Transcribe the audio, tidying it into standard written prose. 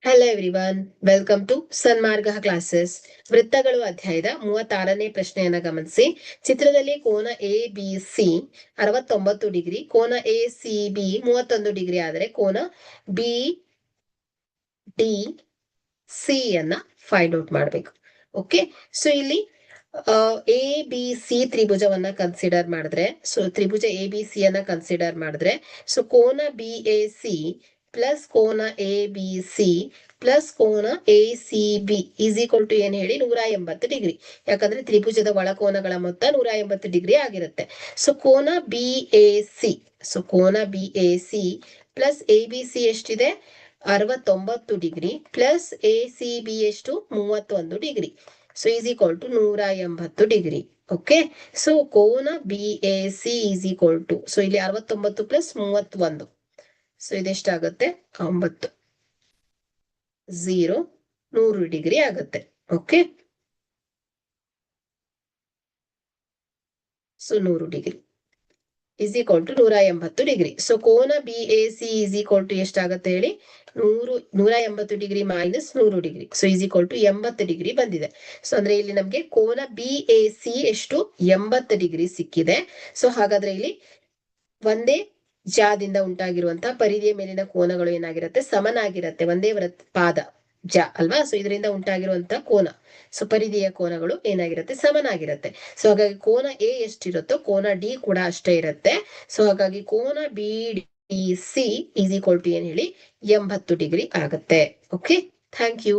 Hello everyone, welcome to Sanmarga classes. ವೃತ್ತಗಳು ಅಧ್ಯಾಯದ 36ನೇ ಪ್ರಶ್ನೆಯನ್ನ ಗಮನಿಸಿ. ಚಿತ್ರದಲ್ಲಿ ಕೋನ ಎ ಬಿ ಸಿ 69 ಡಿಗ್ರಿ, ಕೋನ ಎ ಸಿ ಬಿ 31 ಡಿಗ್ರಿ ಆದರೆ ಕೋನ ಬಿ ಡಿ ಸಿ ಅನ್ನ ಫೈಂಡ್ ಔಟ್ ಮಾಡ್ಬೇಕು. ಓಕೆ, ಸೊ ಇಲ್ಲಿ ಎ ಬಿ ಸಿ ತ್ರಿಭುಜವನ್ನ ಕನ್ಸಿಡರ್ ಮಾಡಿದ್ರೆ, ಸೊ ತ್ರಿಭುಜ ಎ ಬಿ ಸಿ ಅನ್ನ ಕನ್ಸಿಡರ್ ಮಾಡಿದ್ರೆ, ಸೊ ಕೋನ ಬಿ ಎ ಸಿ ಪ್ಲಸ್ ಕೋನ ಎ ಬಿ ಸಿ ಪ್ಲಸ್ ಕೋನ A C B is equal to ಏನ್ ಹೇಳಿ 180 ಡಿಗ್ರಿ. ಯಾಕಂದ್ರೆ ತ್ರಿಭುಜದ ಒಳಕೋನಗಳ ಮೊತ್ತ 180 ಡಿಗ್ರಿ ಆಗಿರುತ್ತೆ. ಸೊ ಕೋನ ಬಿ ಎ ಸಿ, ಸೊ ಕೋನ B A C plus A B C ಎಷ್ಟಿದೆ 69 degree plus A C B ಎಷ್ಟು 31 degree. So is equal to 180 degree. Okay, so ಕೋನ B A C is equal to, so ಇಲ್ಲಿ 69 plus 31, so ಇದೆಷ್ಟಾಗುತ್ತೆ 9, 0, 100 degree ಆಗುತ್ತೆ. Okay, so 100 degree is equal to 180 degree. So ಕೋನ B A C is equal to ಎಷ್ಟಾಗುತ್ತೆ ಹೇಳಿ 180 degree minus 100 degree. So is equal to 80 degree ಬಂದಿದೆ. So ಅಂದ್ರೆ ಇಲ್ಲಿ ನಮ್ಗೆ ಕೋನ ಬಿ ಎ ಸಿ ಎಷ್ಟು 80 ಡಿಗ್ರಿ ಸಿಕ್ಕಿದೆ. ಸೊ ಹಾಗಾದ್ರೆ ಇಲ್ಲಿ ಒಂದೇ ಜಾದಿಂದ ಉಂಟಾಗಿರುವಂತಹ ಪರಿಧಿಯ ಮೇಲಿನ ಕೋನಗಳು ಏನಾಗಿರುತ್ತೆ ಸಮನಾಗಿರುತ್ತೆ. ಒಂದೇ ಪಾದ ಜ ಅಲ್ವಾ, ಸೊ ಇದರಿಂದ ಉಂಟಾಗಿರುವಂತಹ ಕೋನ, ಸೊ ಪರಿಧಿಯ ಕೋನಗಳು ಏನಾಗಿರುತ್ತೆ ಸಮನಾಗಿರುತ್ತೆ. ಸೊ ಹಾಗಾಗಿ ಕೋನ ಎ ಎಷ್ಟಿರುತ್ತೋ ಕೋನ ಡಿ ಕೂಡ ಅಷ್ಟೇ ಇರುತ್ತೆ. ಸೊ ಹಾಗಾಗಿ ಕೋನ B D C is equal to ಏನ್ ಹೇಳಿ 80 ಡಿಗ್ರಿ ಆಗುತ್ತೆ. Okay, thank you.